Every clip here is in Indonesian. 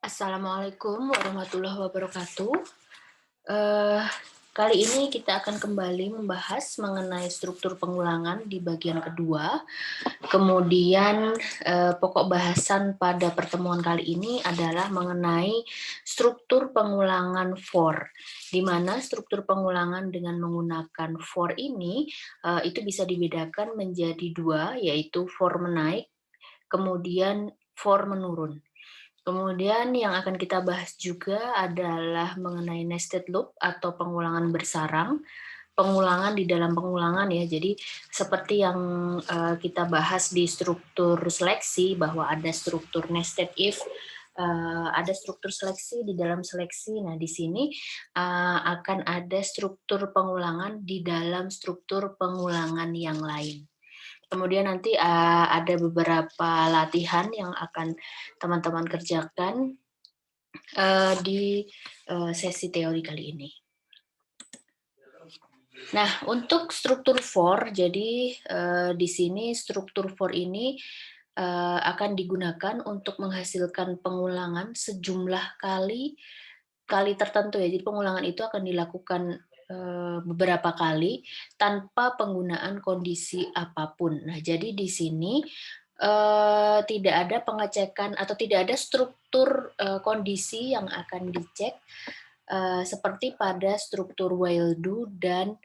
Assalamualaikum warahmatullahi wabarakatuh. Eh, Kali ini kita akan kembali membahas mengenai struktur pengulangan di bagian kedua. Kemudian pokok bahasan pada pertemuan kali ini adalah mengenai struktur pengulangan for, di mana struktur pengulangan dengan menggunakan for ini itu bisa dibedakan menjadi dua, yaitu for menaik, kemudian for menurun. Kemudian yang akan kita bahas juga adalah mengenai nested loop atau pengulangan bersarang, pengulangan di dalam pengulangan ya. Jadi seperti yang kita bahas di struktur seleksi bahwa ada struktur nested if, ada struktur seleksi di dalam seleksi. Nah, di sini akan ada struktur pengulangan di dalam struktur pengulangan yang lain. Kemudian nanti ada beberapa latihan yang akan teman-teman kerjakan di sesi teori kali ini. Nah, untuk struktur for, jadi di sini struktur for ini akan digunakan untuk menghasilkan pengulangan sejumlah kali tertentu ya. Jadi pengulangan itu akan dilakukan beberapa kali tanpa penggunaan kondisi apapun. Nah, jadi di sini tidak ada pengecekan atau tidak ada struktur kondisi yang akan dicek seperti pada struktur while do dan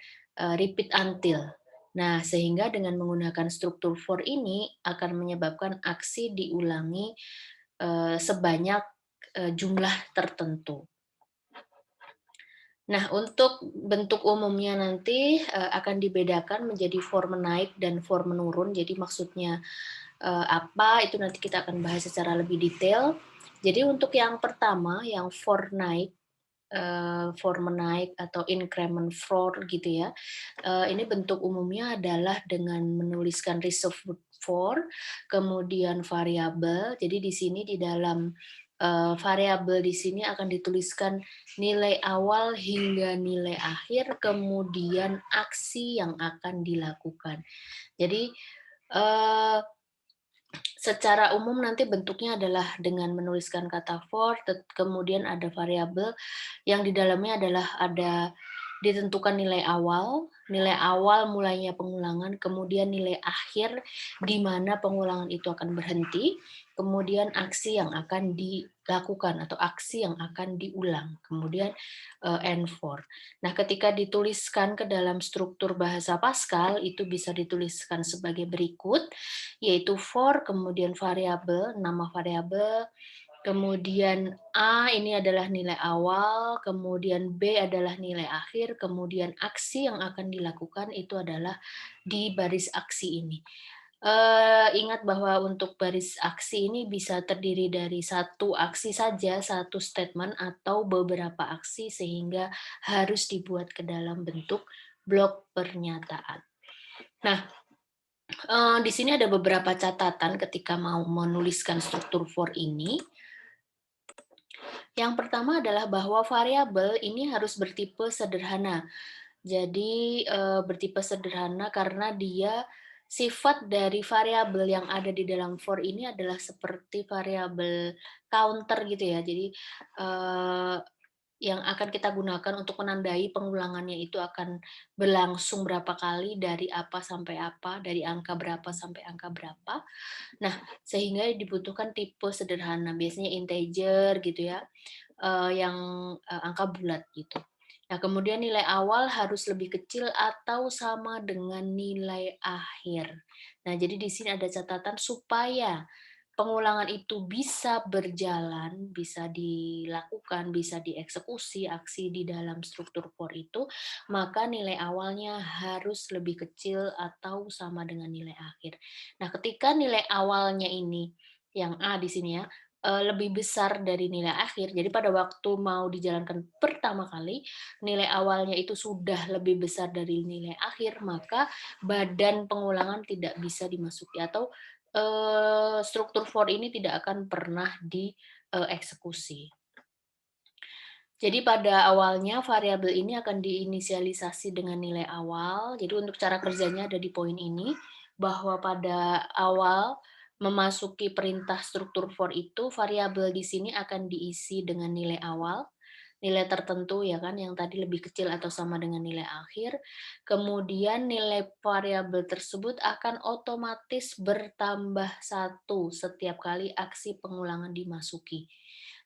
repeat until. Nah, sehingga dengan menggunakan struktur for ini akan menyebabkan aksi diulangi sebanyak jumlah tertentu. Nah, untuk bentuk umumnya nanti akan dibedakan menjadi for menaik dan for menurun. Jadi maksudnya apa itu nanti kita akan bahas secara lebih detail. Jadi untuk yang pertama, yang for naik, for menaik atau increment for gitu ya. Ini bentuk umumnya adalah dengan menuliskan reserved for, kemudian variabel. Jadi di sini di dalam variabel di sini akan dituliskan nilai awal hingga nilai akhir, kemudian aksi yang akan dilakukan. Jadi secara umum nanti bentuknya adalah dengan menuliskan kata for, kemudian ada variabel yang di dalamnya adalah ada ditentukan nilai awal mulainya pengulangan, kemudian nilai akhir di mana pengulangan itu akan berhenti, kemudian aksi yang akan dilakukan atau aksi yang akan diulang, kemudian and for. Nah, ketika dituliskan ke dalam struktur bahasa Pascal itu bisa dituliskan sebagai berikut, yaitu for, kemudian variabel, nama variabel, kemudian A ini adalah nilai awal, kemudian B adalah nilai akhir, kemudian aksi yang akan dilakukan itu adalah di baris aksi ini. Ingat bahwa untuk baris aksi ini bisa terdiri dari satu aksi saja, satu statement, atau beberapa aksi sehingga harus dibuat ke dalam bentuk blok pernyataan. Nah, di sini ada beberapa catatan ketika mau menuliskan struktur for ini. Yang pertama adalah bahwa variabel ini harus bertipe sederhana. Jadi bertipe sederhana karena dia sifat dari variabel yang ada di dalam for ini adalah seperti variabel counter gitu ya. Jadi yang akan kita gunakan untuk menandai pengulangannya itu akan berlangsung berapa kali dari apa sampai apa, dari angka berapa sampai angka berapa. Nah, sehingga dibutuhkan tipe sederhana, biasanya integer gitu ya, yang angka bulat gitu. Nah, kemudian nilai awal harus lebih kecil atau sama dengan nilai akhir. Nah, jadi di sini ada catatan supaya pengulangan itu bisa berjalan, bisa dilakukan, bisa dieksekusi aksi di dalam struktur for itu, maka nilai awalnya harus lebih kecil atau sama dengan nilai akhir. Nah, ketika nilai awalnya ini, yang A di sini ya, lebih besar dari nilai akhir, jadi pada waktu mau dijalankan pertama kali, nilai awalnya itu sudah lebih besar dari nilai akhir, maka badan pengulangan tidak bisa dimasuki atau struktur for ini tidak akan pernah dieksekusi. Jadi pada awalnya variabel ini akan diinisialisasi dengan nilai awal. Jadi untuk cara kerjanya ada di poin ini, bahwa pada awal memasuki perintah struktur for itu, variabel di sini akan diisi dengan nilai awal, nilai tertentu ya kan, yang tadi lebih kecil atau sama dengan nilai akhir. Kemudian nilai variabel tersebut akan otomatis bertambah satu setiap kali aksi pengulangan dimasuki.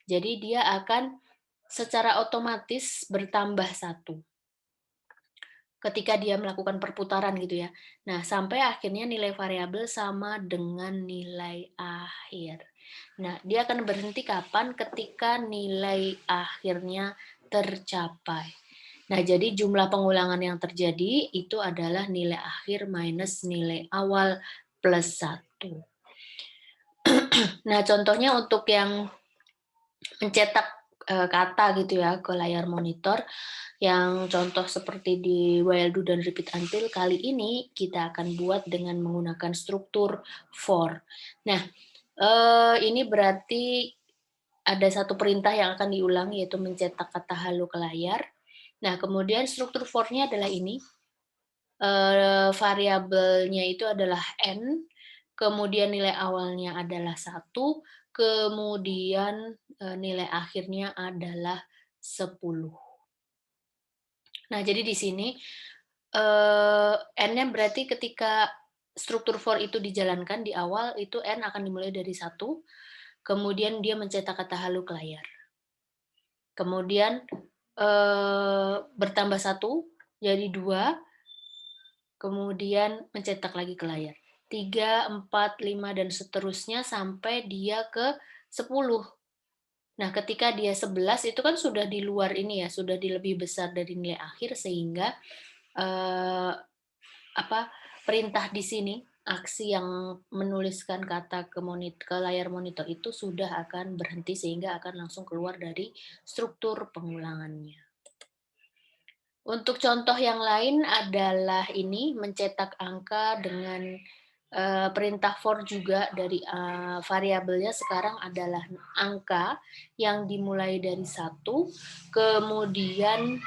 Jadi dia akan secara otomatis bertambah satu ketika dia melakukan perputaran gitu ya. Nah, sampai akhirnya nilai variabel sama dengan nilai akhir. Nah, dia akan berhenti kapan? Ketika nilai akhirnya tercapai. Nah, jadi jumlah pengulangan yang terjadi itu adalah nilai akhir minus nilai awal plus satu. Nah, contohnya untuk yang mencetak kata gitu ya ke layar monitor, yang contoh seperti di while do dan repeat until, kali ini kita akan buat dengan menggunakan struktur for. Nah, ini berarti ada satu perintah yang akan diulang, yaitu mencetak kata halo ke layar. Nah, kemudian struktur for-nya adalah ini, variabelnya itu adalah n, kemudian nilai awalnya adalah satu, kemudian, nilai akhirnya adalah 10. Nah, jadi di sini, n-nya berarti ketika struktur for itu dijalankan di awal, itu n akan dimulai dari satu, kemudian dia mencetak kata halo ke layar. Kemudian, bertambah satu jadi 2, kemudian mencetak lagi ke layar. 3, 4, 5, dan seterusnya sampai dia ke 10. Nah, ketika dia 11 itu kan sudah di luar ini ya, sudah di lebih besar dari nilai akhir, sehingga Eee, apa, perintah di sini, aksi yang menuliskan kata ke layar monitor itu sudah akan berhenti sehingga akan langsung keluar dari struktur pengulangannya. Untuk contoh yang lain adalah ini, mencetak angka dengan, perintah for juga dari, variabelnya sekarang adalah angka yang dimulai dari satu, kemudian,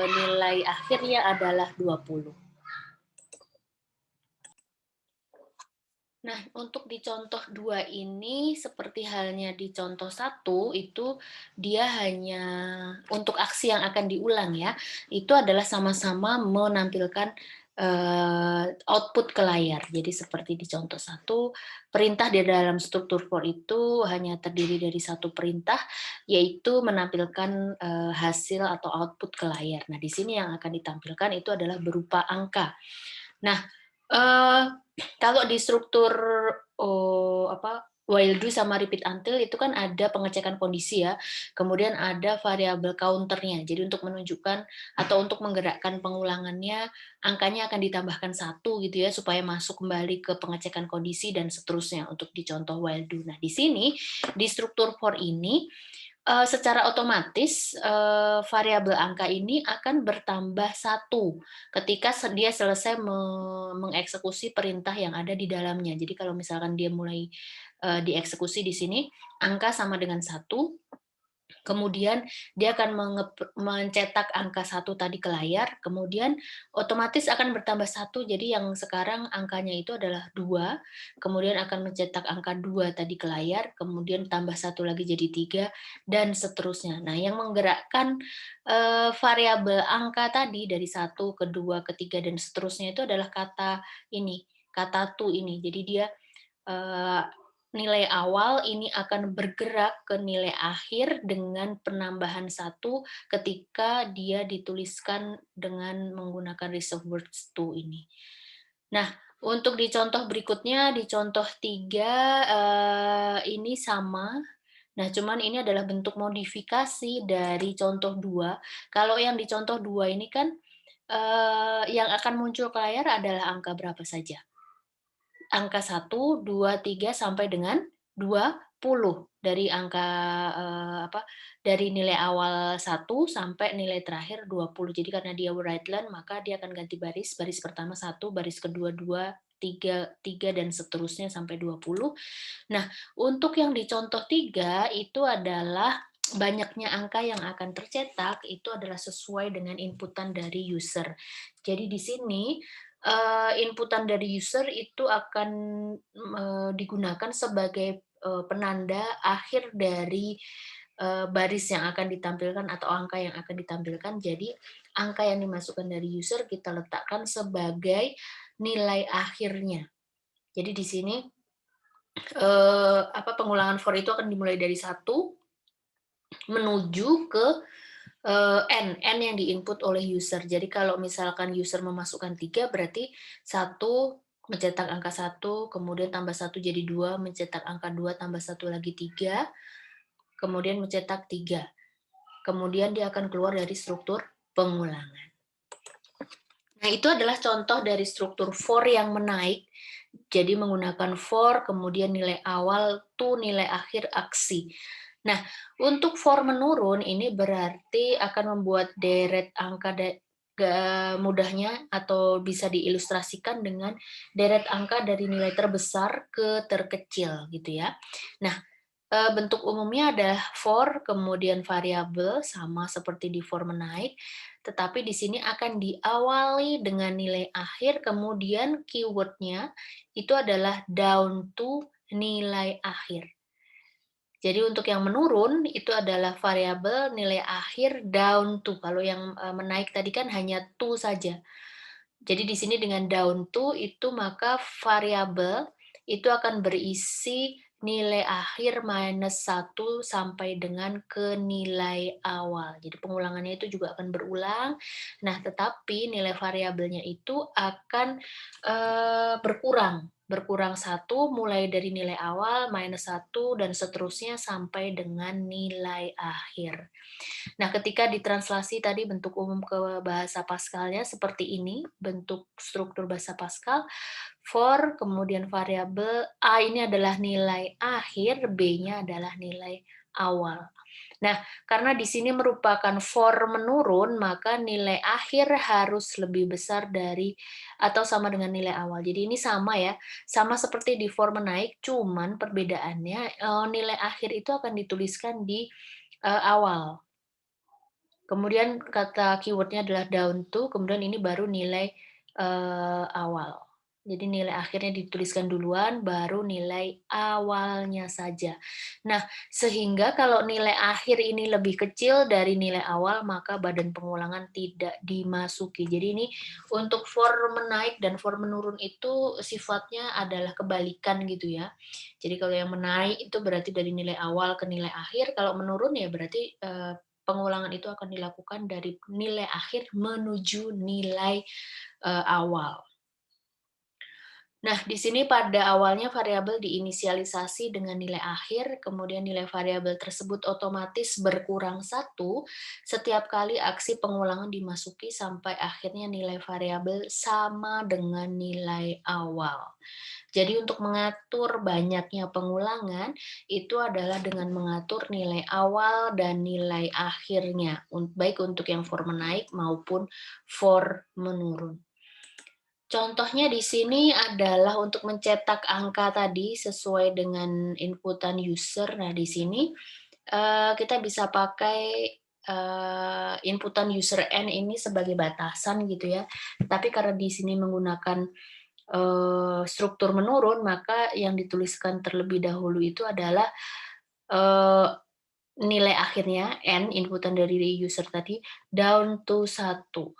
nilai akhirnya adalah 20. Nah, untuk di contoh 2 ini seperti halnya di contoh satu itu dia hanya untuk aksi yang akan diulang ya, itu adalah sama-sama menampilkan, output ke layar. Jadi seperti di contoh satu, perintah di dalam struktur for itu hanya terdiri dari satu perintah, yaitu menampilkan, hasil atau output ke layar. Nah, di sini yang akan ditampilkan itu adalah berupa angka. Nah, eee, kalau di struktur, while do sama repeat until itu kan ada pengecekan kondisi ya, kemudian ada variabel counter-nya. Jadi untuk menunjukkan atau untuk menggerakkan pengulangannya, angkanya akan ditambahkan satu gitu ya, supaya masuk kembali ke pengecekan kondisi dan seterusnya untuk di contoh while do. Nah, di sini, di struktur for ini, secara otomatis, variabel angka ini akan bertambah satu ketika dia selesai mengeksekusi perintah yang ada di dalamnya. Jadi kalau misalkan dia mulai, dieksekusi di sini, angka sama dengan satu. Kemudian dia akan mencetak angka satu tadi ke layar, kemudian otomatis akan bertambah satu. Jadi yang sekarang angkanya itu adalah 2, kemudian akan mencetak angka 2 tadi ke layar, kemudian tambah satu lagi jadi 3 dan seterusnya. Nah, yang menggerakkan, variabel angka tadi dari satu ke 2 ke 3 dan seterusnya itu adalah kata ini, kata to ini. Jadi dia, eee, nilai awal ini akan bergerak ke nilai akhir dengan penambahan satu ketika dia dituliskan dengan menggunakan reserve words to ini. Nah, untuk di contoh berikutnya, di contoh 3 ini sama. Nah, cuman ini adalah bentuk modifikasi dari contoh 2. Kalau yang di contoh 2 ini kan, yang akan muncul ke layar adalah angka berapa saja? Angka satu, 2, 3 sampai dengan 20 dari angka, dari nilai awal satu sampai nilai terakhir 20. Jadi karena dia right line, maka dia akan ganti baris, baris pertama satu, baris kedua 2, 3, 3 dan seterusnya sampai 20. Nah, untuk yang di contoh 3 itu adalah banyaknya angka yang akan tercetak itu adalah sesuai dengan inputan dari user. Jadi di sini, inputan dari user itu akan, digunakan sebagai, penanda akhir dari, baris yang akan ditampilkan atau angka yang akan ditampilkan. Jadi, angka yang dimasukkan dari user kita letakkan sebagai nilai akhirnya. Jadi di sini, pengulangan for itu akan dimulai dari satu menuju ke N yang di-input oleh user. Jadi kalau misalkan user memasukkan 3 berarti satu mencetak angka satu, kemudian tambah satu jadi 2, mencetak angka 2 tambah satu lagi 3, kemudian mencetak 3. Kemudian dia akan keluar dari struktur pengulangan. Nah, itu adalah contoh dari struktur for yang menaik. Jadi menggunakan for, kemudian nilai awal to nilai akhir aksi. Nah, untuk for menurun ini berarti akan membuat deret angka mudahnya atau bisa diilustrasikan dengan deret angka dari nilai terbesar ke terkecil gitu ya. Nah, bentuk umumnya adalah for, kemudian variabel sama seperti di for menaik, tetapi di sini akan diawali dengan nilai akhir, kemudian keyword-nya itu adalah down to nilai akhir. Jadi untuk yang menurun itu adalah variabel nilai akhir down to, kalau yang, menaik tadi kan hanya to saja. Jadi di sini dengan down to itu maka variabel itu akan berisi nilai akhir minus satu sampai dengan ke nilai awal. Jadi pengulangannya itu juga akan berulang. Nah, tetapi nilai variabelnya itu akan, berkurang. Berkurang satu mulai dari nilai awal minus satu dan seterusnya sampai dengan nilai akhir. Nah, ketika ditranslasi tadi bentuk umum ke bahasa Pascalnya seperti ini, bentuk struktur bahasa Pascal, for, kemudian variabel A ini adalah nilai akhir, B-nya adalah nilai awal. Nah, karena di sini merupakan for menurun, maka nilai akhir harus lebih besar dari atau sama dengan nilai awal. Jadi ini sama ya, sama seperti di for menaik, cuman perbedaannya nilai akhir itu akan dituliskan di awal. Kemudian kata keyword-nya adalah down to, kemudian ini baru nilai, awal. Jadi nilai akhirnya dituliskan duluan, baru nilai awalnya saja. Nah, sehingga kalau nilai akhir ini lebih kecil dari nilai awal, maka badan pengulangan tidak dimasuki. Jadi ini untuk for menaik dan for menurun itu sifatnya adalah kebalikan gitu ya. Jadi kalau yang menaik itu berarti dari nilai awal ke nilai akhir, kalau menurun ya berarti, pengulangan itu akan dilakukan dari nilai akhir menuju nilai, awal. Nah, di sini pada awalnya variabel diinisialisasi dengan nilai akhir, kemudian nilai variabel tersebut otomatis berkurang satu setiap kali aksi pengulangan dimasuki sampai akhirnya nilai variabel sama dengan nilai awal. Jadi untuk mengatur banyaknya pengulangan, itu adalah dengan mengatur nilai awal dan nilai akhirnya, baik untuk yang for menaik maupun for menurun. Contohnya di sini adalah untuk mencetak angka tadi sesuai dengan inputan user. Nah, di sini, kita bisa pakai, inputan user N ini sebagai batasan gitu ya. Tapi karena di sini menggunakan, struktur menurun, maka yang dituliskan terlebih dahulu itu adalah, eee, nilai akhirnya N, inputan dari user tadi, down to satu.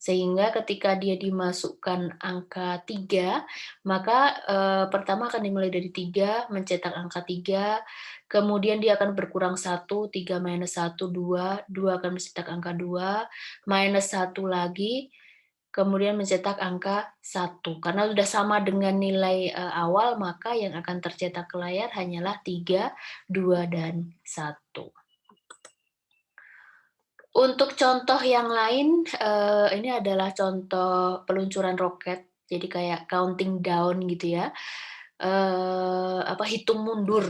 Sehingga ketika dia dimasukkan angka 3 maka, pertama akan dimulai dari 3 mencetak angka 3 kemudian dia akan berkurang satu 3 minus satu 2 2 akan mencetak angka 2 minus satu lagi, kemudian mencetak angka satu. Karena sudah sama dengan nilai, awal, maka yang akan tercetak ke layar hanyalah 3 2 dan satu. Untuk contoh yang lain, ini adalah contoh peluncuran roket, jadi kayak counting down gitu ya, hitung mundur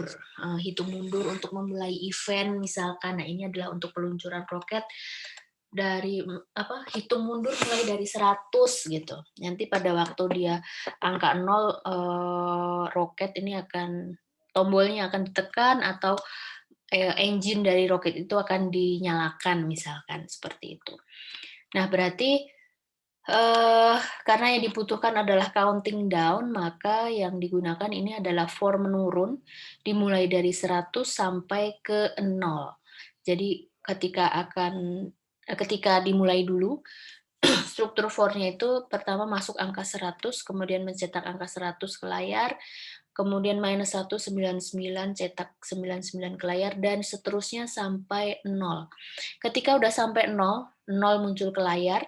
untuk memulai event misalkan. Nah, ini adalah untuk peluncuran roket dari, hitung mundur mulai dari 100 gitu. Nanti pada waktu dia angka 0, roket ini akan tombolnya akan ditekan atau engine dari roket itu akan dinyalakan misalkan, seperti itu. Nah berarti, Karena yang dibutuhkan adalah counting down, maka yang digunakan ini adalah for menurun, dimulai dari 100 sampai ke 0. Jadi ketika dimulai dulu, struktur for-nya itu pertama masuk angka 100, kemudian mencetak angka 100 ke layar, kemudian minus 1, 99, cetak 99 ke layar, dan seterusnya sampai 0. Ketika udah sampai 0, 0 muncul ke layar,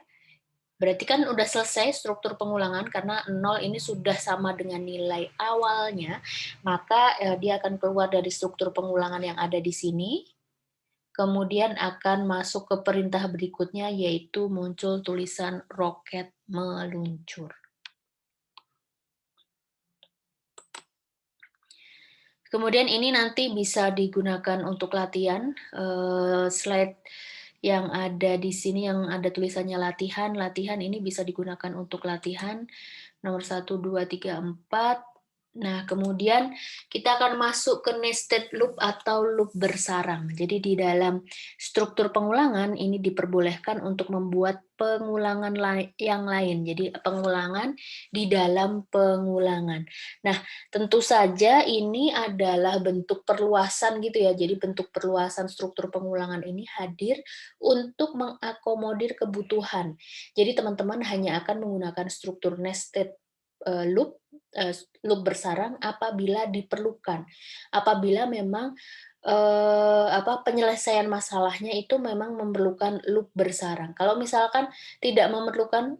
berarti kan udah selesai struktur pengulangan karena 0 ini sudah sama dengan nilai awalnya, maka dia akan keluar dari struktur pengulangan yang ada di sini, kemudian akan masuk ke perintah berikutnya yaitu muncul tulisan roket meluncur. Kemudian ini nanti bisa digunakan untuk latihan, slide yang ada di sini yang ada tulisannya latihan, latihan ini bisa digunakan untuk latihan nomor 1, 2, 3, 4. Nah, kemudian kita akan masuk ke nested loop atau loop bersarang. Jadi di dalam struktur pengulangan ini diperbolehkan untuk membuat pengulangan yang lain. Jadi pengulangan di dalam pengulangan. Nah, tentu saja ini adalah bentuk perluasan gitu ya. Jadi bentuk perluasan struktur pengulangan ini hadir untuk mengakomodir kebutuhan. Jadi teman-teman hanya akan menggunakan struktur nested loop, loop bersarang apabila diperlukan. Apabila memang penyelesaian masalahnya itu memang memerlukan loop bersarang. Kalau misalkan tidak memerlukan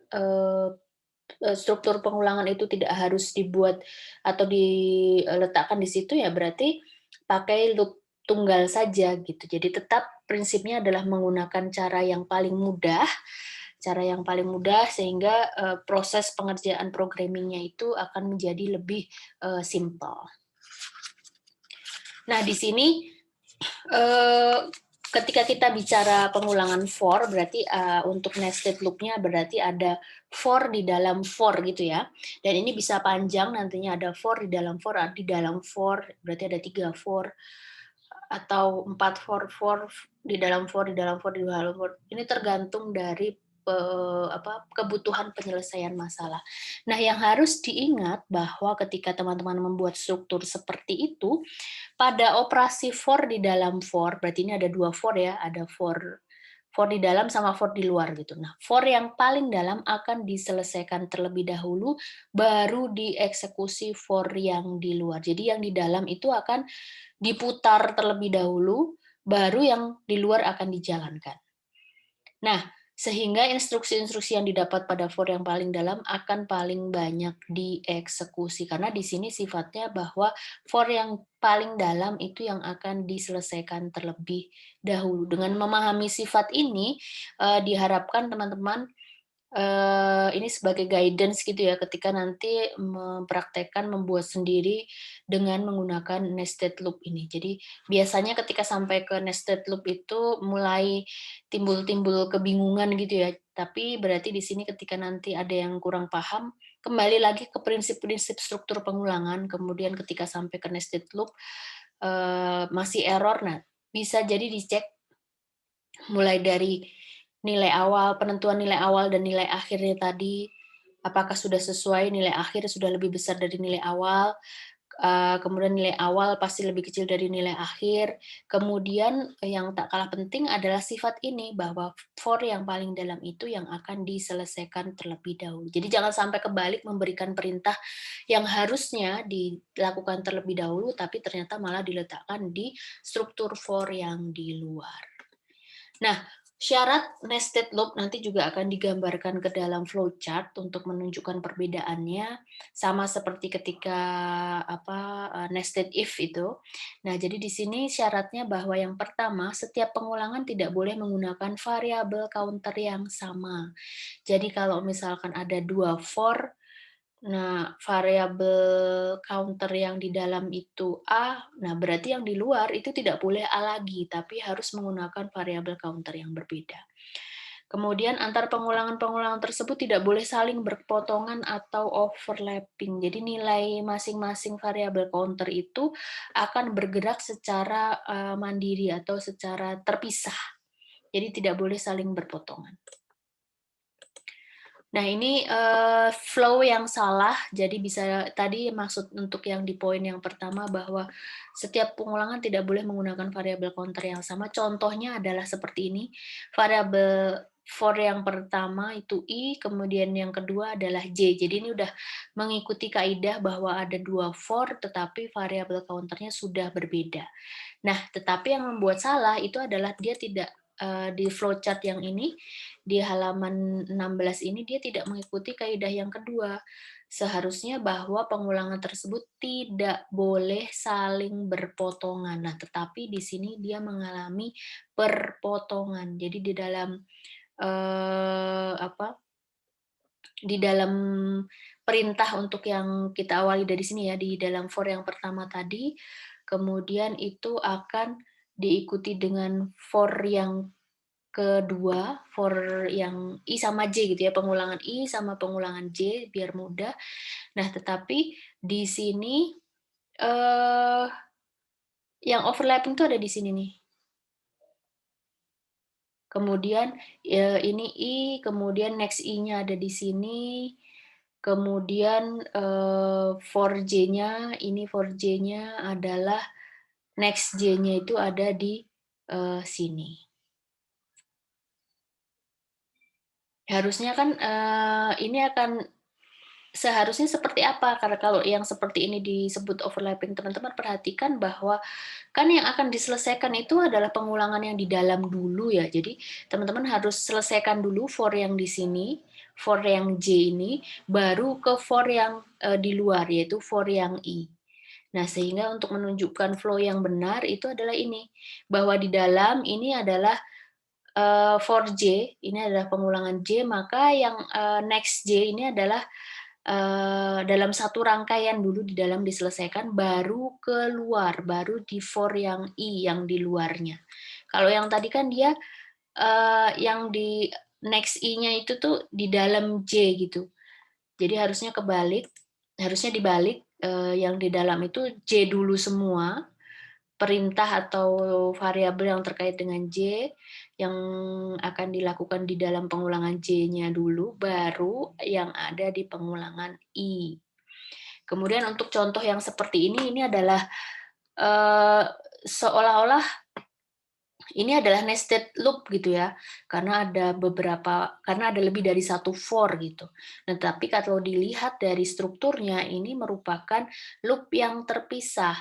struktur pengulangan itu tidak harus dibuat atau diletakkan di situ ya berarti pakai loop tunggal saja gitu. Jadi tetap prinsipnya adalah menggunakan cara yang paling mudah sehingga, proses pengerjaan programming-nya itu akan menjadi lebih, simpel. Nah di sini, eee, ketika kita bicara pengulangan for berarti, untuk nested loop-nya berarti ada for di dalam for gitu ya, dan ini bisa panjang nantinya ada for di dalam for, di dalam for, berarti ada 3 for, atau 4 for, di dalam for, di dalam for, di dalam for. Ini tergantung dari, kebutuhan penyelesaian masalah. Nah, yang harus diingat bahwa ketika teman-teman membuat struktur seperti itu, pada operasi for di dalam for, berarti ini ada 2 for ya, ada for di dalam sama for di luar gitu. Nah, for yang paling dalam akan diselesaikan terlebih dahulu, baru dieksekusi for yang di luar. Jadi yang di dalam itu akan diputar terlebih dahulu, baru yang di luar akan dijalankan. Nah, sehingga instruksi-instruksi yang didapat pada for yang paling dalam akan paling banyak dieksekusi. Karena di sini sifatnya bahwa for yang paling dalam itu yang akan diselesaikan terlebih dahulu. Dengan memahami sifat ini, diharapkan teman-teman ini sebagai guidance gitu ya, ketika nanti mempraktekkan membuat sendiri dengan menggunakan nested loop ini. Jadi biasanya ketika sampai ke nested loop itu mulai timbul-timbul kebingungan gitu ya, tapi berarti di sini ketika nanti ada yang kurang paham, kembali lagi ke prinsip-prinsip struktur pengulangan, kemudian ketika sampai ke nested loop, masih error, nah bisa jadi dicek mulai dari nilai awal, penentuan nilai awal dan nilai akhirnya tadi, apakah sudah sesuai, nilai akhir sudah lebih besar dari nilai awal, kemudian nilai awal pasti lebih kecil dari nilai akhir. Kemudian yang tak kalah penting adalah sifat ini, bahwa for yang paling dalam itu yang akan diselesaikan terlebih dahulu. Jadi jangan sampai kebalik memberikan perintah yang harusnya dilakukan terlebih dahulu, tapi ternyata malah diletakkan di struktur for yang di luar. Nah, syarat nested loop nanti juga akan digambarkan ke dalam flowchart untuk menunjukkan perbedaannya, sama seperti ketika nested if itu. Nah, jadi di sini syaratnya bahwa yang pertama, setiap pengulangan tidak boleh menggunakan variabel counter yang sama. Jadi kalau misalkan ada 2 for, nah, variabel counter yang di dalam itu A, nah berarti yang di luar itu tidak boleh A lagi, tapi harus menggunakan variabel counter yang berbeda. Kemudian antar pengulangan-pengulangan tersebut tidak boleh saling berpotongan atau overlapping. Jadi nilai masing-masing variabel counter itu akan bergerak secara mandiri atau secara terpisah. Jadi tidak boleh saling berpotongan. Nah ini, flow yang salah, jadi bisa tadi maksud untuk yang di poin yang pertama bahwa setiap pengulangan tidak boleh menggunakan variabel counter yang sama. Contohnya adalah seperti ini, variabel for yang pertama itu i, kemudian yang kedua adalah j. Jadi ini udah mengikuti kaidah bahwa ada 2 for, tetapi variabel counternya sudah berbeda. Nah, tetapi yang membuat salah itu adalah dia tidak, di flowchart yang ini, di halaman 16 ini dia tidak mengikuti kaidah yang kedua. Seharusnya bahwa pengulangan tersebut tidak boleh saling berpotongan. Nah, tetapi di sini dia mengalami perpotongan. Jadi di dalam, apa, di dalam perintah untuk yang kita awali dari sini ya, di dalam for yang pertama tadi, kemudian itu akan diikuti dengan for yang kedua, for yang I sama J gitu ya, pengulangan I sama pengulangan J biar mudah. Nah, tetapi di sini, eee, yang overlapping tuh ada di sini nih. Kemudian, ini I, kemudian next I-nya ada di sini, kemudian, for J-nya, ini for J-nya adalah next J-nya itu ada di, sini. Harusnya kan, ini akan seharusnya seperti apa? Karena kalau yang seperti ini disebut overlapping, teman-teman perhatikan bahwa kan yang akan diselesaikan itu adalah pengulangan yang di dalam dulu ya. Jadi teman-teman harus selesaikan dulu for yang di sini, for yang J ini, baru ke for yang di luar, yaitu for yang I. Nah, sehingga untuk menunjukkan flow yang benar itu adalah ini, bahwa di dalam ini adalah for J, ini adalah pengulangan J, maka yang next J ini adalah dalam satu rangkaian dulu di dalam diselesaikan, baru keluar, baru di for yang I, yang di luarnya. Kalau yang tadi kan dia yang di next I-nya itu tuh di dalam J gitu. Jadi harusnya dibalik, yang di dalam itu J dulu semua, perintah atau variabel yang terkait dengan J, yang akan dilakukan di dalam pengulangan J-nya dulu, baru yang ada di pengulangan I. Kemudian untuk contoh yang seperti ini adalah, seolah-olah ini adalah nested loop gitu ya, karena ada lebih dari satu for gitu. Nah, tapi kalau dilihat dari strukturnya, ini merupakan loop yang terpisah.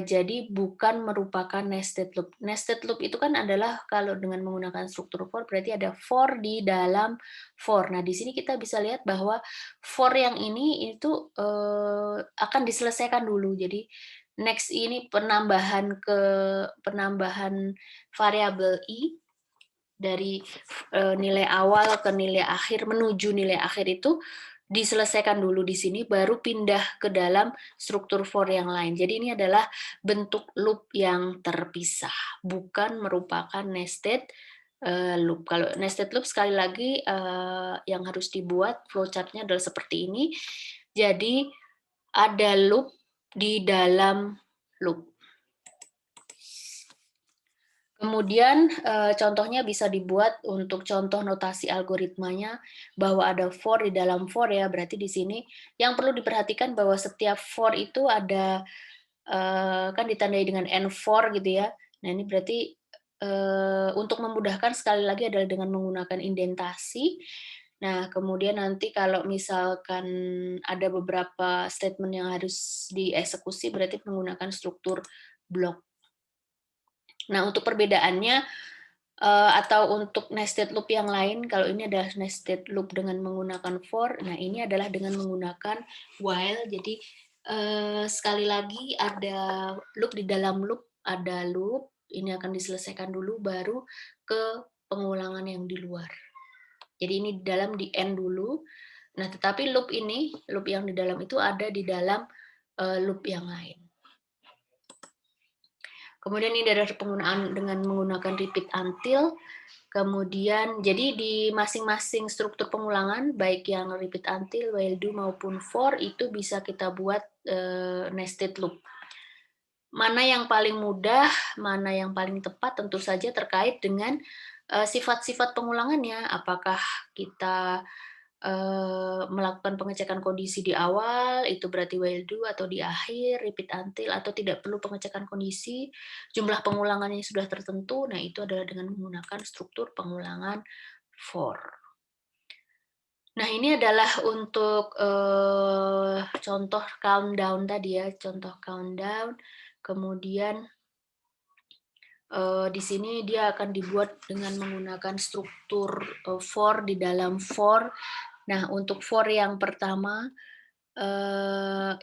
Jadi bukan merupakan nested loop. Nested loop itu kan adalah kalau dengan menggunakan struktur for berarti ada for di dalam for. Nah, di sini kita bisa lihat bahwa for yang ini itu, akan diselesaikan dulu. Jadi next ini penambahan variabel i dari, nilai awal ke nilai akhir menuju nilai akhir itu diselesaikan dulu di sini, baru pindah ke dalam struktur for yang lain. Jadi ini adalah bentuk loop yang terpisah, bukan merupakan nested, loop. Kalau nested loop sekali lagi, yang harus dibuat flowchart-nya adalah seperti ini. Jadi ada loop di dalam loop. Kemudian, contohnya bisa dibuat untuk contoh notasi algoritmanya, bahwa ada for di dalam for ya, berarti di sini yang perlu diperhatikan bahwa setiap for itu ada, kan ditandai dengan N for gitu ya. Nah ini berarti, untuk memudahkan sekali lagi adalah dengan menggunakan indentasi. Nah kemudian nanti kalau misalkan ada beberapa statement yang harus dieksekusi, berarti menggunakan struktur blok. Nah untuk perbedaannya, atau untuk nested loop yang lain, kalau ini adalah nested loop dengan menggunakan for, nah ini adalah dengan menggunakan while. Jadi, sekali lagi ada loop di dalam loop, ada loop, ini akan diselesaikan dulu baru ke pengulangan yang di luar. Jadi ini di dalam di end dulu. Nah, tetapi loop ini, loop yang di dalam itu ada di dalam, loop yang lain. Kemudian ini adalah penggunaan dengan menggunakan repeat until. Kemudian, jadi di masing-masing struktur pengulangan, baik yang repeat until, while do, maupun for, itu bisa kita buat nested loop. Mana yang paling mudah, mana yang paling tepat, tentu saja terkait dengan sifat-sifat pengulangannya, apakah kita melakukan pengecekan kondisi di awal, itu berarti while do, atau di akhir, repeat until, atau tidak perlu pengecekan kondisi, jumlah pengulangannya sudah tertentu, nah itu adalah dengan menggunakan struktur pengulangan for. Nah ini adalah untuk contoh countdown tadi ya, contoh countdown, kemudian di sini dia akan dibuat dengan menggunakan struktur for di dalam for. Nah, untuk for yang pertama,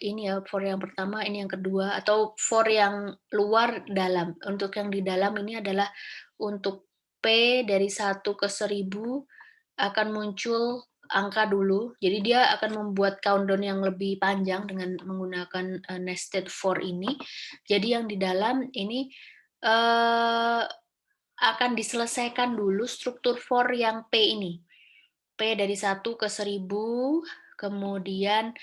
ini ya, for yang pertama, ini yang kedua, atau for yang luar dalam. Untuk yang di dalam ini adalah untuk P dari 1 ke 1000 akan muncul angka dulu. Jadi dia akan membuat countdown yang lebih panjang dengan menggunakan nested for ini. Jadi yang di dalam ini eee, akan diselesaikan dulu struktur for yang P ini. P dari 1 ke 1000, kemudian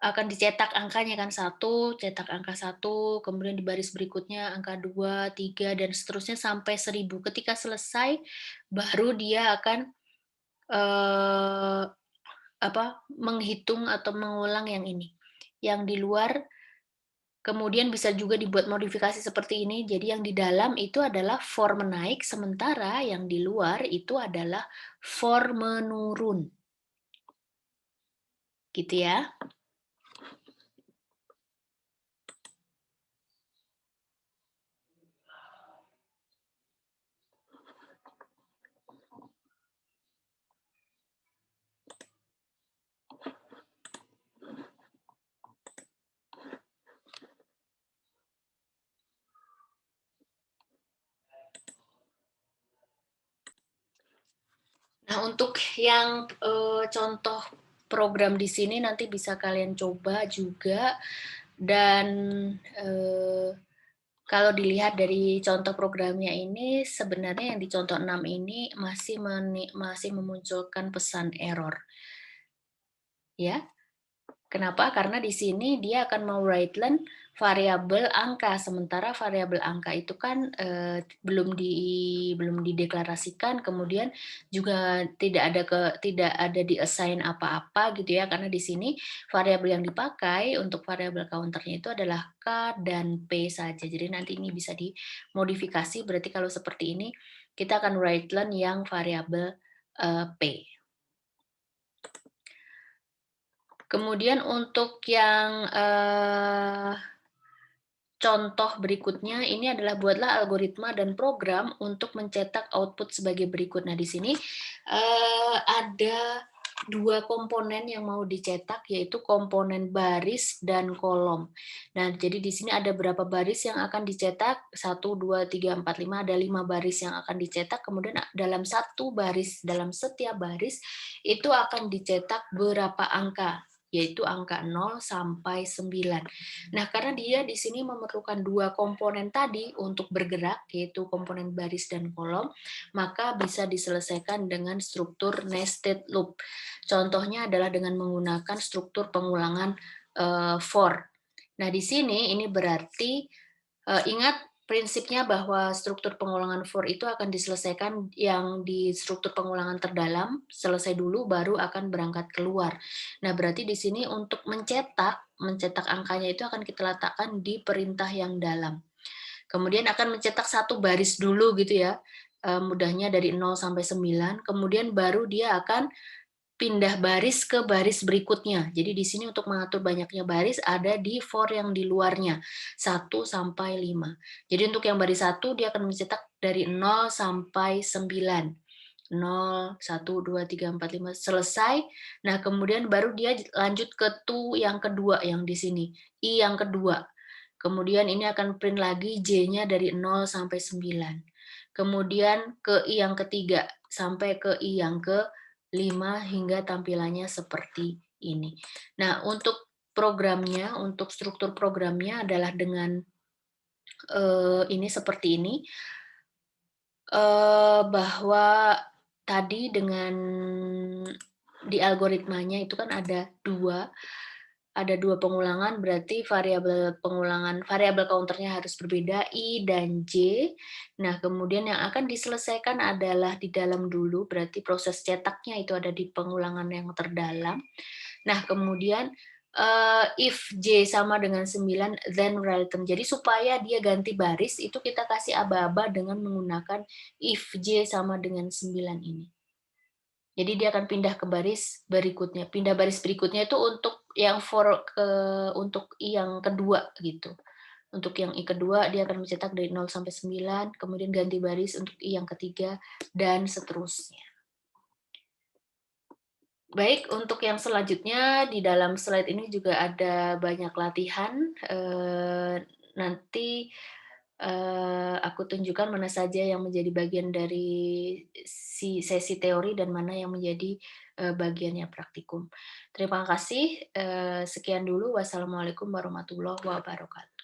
akan dicetak angkanya kan 1, cetak angka 1, kemudian di baris berikutnya angka 2, 3, dan seterusnya sampai 1000. Ketika selesai, baru dia akan, eee, menghitung atau mengulang yang ini. Yang di luar kemudian bisa juga dibuat modifikasi seperti ini, jadi yang di dalam itu adalah for menaik, sementara yang di luar itu adalah for menurun. Gitu ya. Nah, untuk yang, contoh program di sini nanti bisa kalian coba juga dan, eee, kalau dilihat dari contoh programnya ini, sebenarnya yang di contoh 6 ini masih memunculkan pesan error, ya. Kenapa? Karena di sini dia akan me-write-len variabel angka, sementara variabel angka itu kan, belum dideklarasikan, kemudian juga tidak ada di-assign apa-apa gitu ya, karena di sini variabel yang dipakai untuk variabel counter-nya itu adalah K dan P saja. Jadi nanti ini bisa dimodifikasi, berarti kalau seperti ini kita akan write-len yang variabel, P. Kemudian untuk yang, contoh berikutnya, ini adalah buatlah algoritma dan program untuk mencetak output sebagai berikut. Nah, di sini, ada 2 komponen yang mau dicetak, yaitu komponen baris dan kolom. Nah, jadi di sini ada berapa baris yang akan dicetak, 1, 2, 3, 4, 5, ada 5 baris yang akan dicetak, kemudian dalam satu baris, dalam setiap baris, itu akan dicetak berapa angka, yaitu angka 0 sampai 9. Nah, karena dia di sini memerlukan 2 komponen tadi untuk bergerak, yaitu komponen baris dan kolom, maka bisa diselesaikan dengan struktur nested loop. Contohnya adalah dengan menggunakan struktur pengulangan, for. Nah, di sini ini berarti, ingat prinsipnya bahwa struktur pengulangan for itu akan diselesaikan yang di struktur pengulangan terdalam, selesai dulu baru akan berangkat keluar. Nah, berarti di sini untuk mencetak angkanya itu akan kita letakkan di perintah yang dalam. Kemudian akan mencetak satu baris dulu gitu ya, mudahnya dari 0 sampai 9, kemudian baru dia akan pindah baris ke baris berikutnya. Jadi di sini untuk mengatur banyaknya baris ada di for yang di luarnya, 1 sampai 5. Jadi untuk yang baris 1 dia akan mencetak dari 0 sampai 9. 0, 1, 2, 3, 4, 5, selesai. Nah, kemudian baru dia lanjut ke to yang kedua yang di sini, I yang kedua. Kemudian ini akan print lagi J-nya dari 0 sampai 9. Kemudian ke I yang ketiga, sampai ke I yang ke-5 hingga tampilannya seperti ini. Nah, untuk programnya, untuk struktur programnya adalah dengan, ini seperti ini, bahwa tadi dengan di algoritmanya itu kan ada 2. ada 2 pengulangan berarti variabel counter-nya harus berbeda I dan J. Nah, kemudian yang akan diselesaikan adalah di dalam dulu, berarti proses cetaknya itu ada di pengulangan yang terdalam. Nah, kemudian, if J sama dengan 9, then write-them. Jadi supaya dia ganti baris, itu kita kasih aba-aba dengan menggunakan if J sama dengan 9 ini. Jadi dia akan pindah ke baris berikutnya. Pindah baris berikutnya itu untuk yang kedua gitu. Untuk yang I kedua dia akan mencetak dari 0 sampai 9, kemudian ganti baris untuk I yang ketiga, dan seterusnya. Baik, untuk yang selanjutnya di dalam slide ini juga ada banyak latihan, nanti, aku tunjukkan mana saja yang menjadi bagian dari sesi teori dan mana yang menjadi, bagiannya praktikum. Terima kasih, sekian dulu. Wassalamualaikum warahmatullahi wabarakatuh.